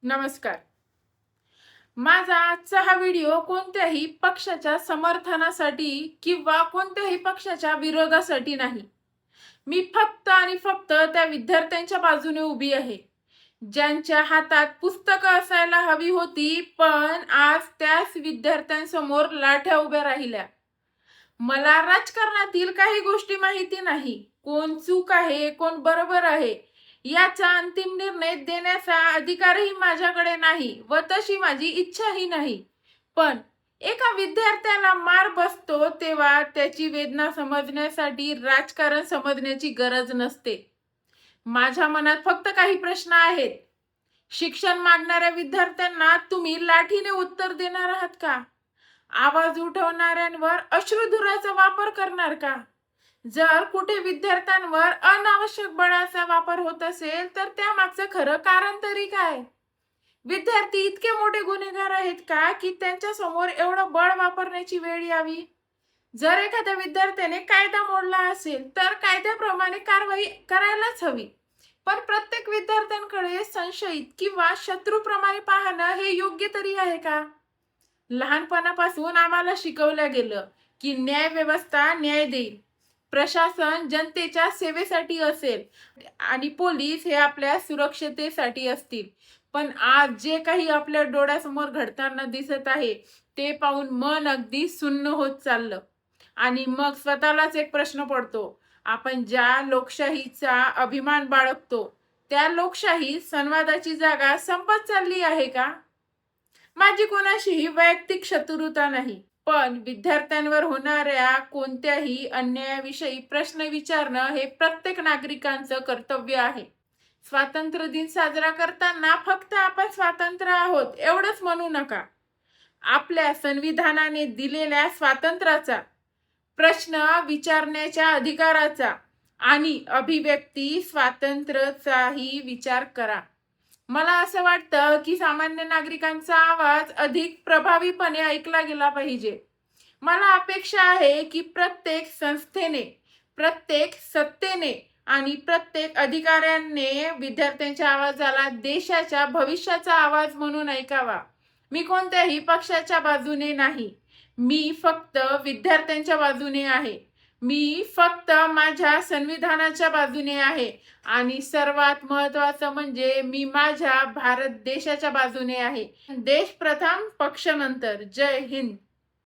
नमस्कार. माझा आजचा हा व्हिडिओ कोणत्याही पक्षाच्या समर्थनासाठी किंवा कोणत्याही पक्षाच्या विरोधासाठी नाही. मी फक्त आणि फक्त त्या विद्यार्थ्यांच्या बाजूने उभी आहे, ज्यांच्या हातात पुस्तकं असायला हवी होती, पण आज त्याच विद्यार्थ्यांसमोर लाठ्या उभ्या राहिल्या. मला राजकारणातील काही गोष्टी माहिती नाही. कोण चूक आहे, कोण बरोबर आहे, याचा अंतिम निर्णय देण्याचा अधिकारही माझ्याकडे नाही व तशी माझी इच्छाही नाही. पण एका विद्यार्थ्याला मार बसतो तेव्हा त्याची वेदना समजण्यासाठी राजकारण समजण्याची गरज नसते. माझ्या मनात फक्त काही प्रश्न आहेत. शिक्षण मागणाऱ्या विद्यार्थ्यांना तुम्ही लाठीने उत्तर देणार आहात का? आवाज उठवणाऱ्यांवर अश्रुधुराचा वापर करणार का? जर कुठे विद्यार्थ्यांवर अनावश्यक बळाचा वापर होत असेल तर त्यामागचं खरं कारण तरी काय? विद्यार्थी इतके मोठे गुन्हेगार आहेत का की त्यांच्या समोर एवढं बळ वापरण्याची वेळ यावी? जर एखाद्या विद्यार्थ्याने कायदा मोडला असेल तर कायद्याप्रमाणे कारवाई करायलाच हवी. पण प्रत्येक विद्यार्थ्यांकडे संशयित किंवा शत्रूप्रमाणे पाहणं हे योग्य तरी आहे का? लहानपणापासून आम्हाला शिकवलं गेलं की न्याय व्यवस्था न्याय देईल, प्रशासन जनतेच्या सेवेसाठी असेल आणि पोलीस हे आपल्या सुरक्षतेसाठी असतील. पण आज जे काही आपल्या डोळ्यासमोर घडताना दिसत आहे ते पाहून मन अगदी सुन्न होत चाललं. आणि मग स्वतःलाच एक प्रश्न पडतो, आपण ज्या लोकशाहीचा अभिमान बाळगतो त्या लोकशाही संवादाची जागा संपत चालली आहे का? माझी कोणाशीही वैयक्तिक शत्रुता नाही, पण विद्यार्थ्यांवर होणाऱ्या कोणत्याही अन्यायाविषयी प्रश्न विचारणं हे प्रत्येक नागरिकांचं कर्तव्य आहे. स्वातंत्र्य दिन साजरा करताना फक्त आपण स्वातंत्र्य आहोत एवढंच म्हणू नका. आपल्या संविधानाने दिलेल्या स्वातंत्र्याचा, प्रश्न विचारण्याच्या अधिकाराचा आणि अभिव्यक्ती स्वातंत्र्याचाही विचार करा. मला असं वाटतं की सामान्य नागरिकांचा आवाज अधिक प्रभावीपणे ऐकला गेला पाहिजे. मला अपेक्षा आहे की प्रत्येक संस्थेने, प्रत्येक सत्तेने आणि प्रत्येक अधिकाऱ्याने विद्यार्थ्यांच्या आवाजाला देशाच्या भविष्याचा आवाज म्हणून ऐकावा. मी कोणत्याही पक्षाच्या बाजूने नाही. मी फक्त विद्यार्थ्यांच्या बाजूने आहे. मी फक्त माझ्या संविधानाच्या बाजूने आहे आणि सर्वात महत्त्वाचं म्हणजे मी माझ्या भारत देशाच्या बाजूने आहे. देश प्रथम, पक्ष नंतर. जय हिंद.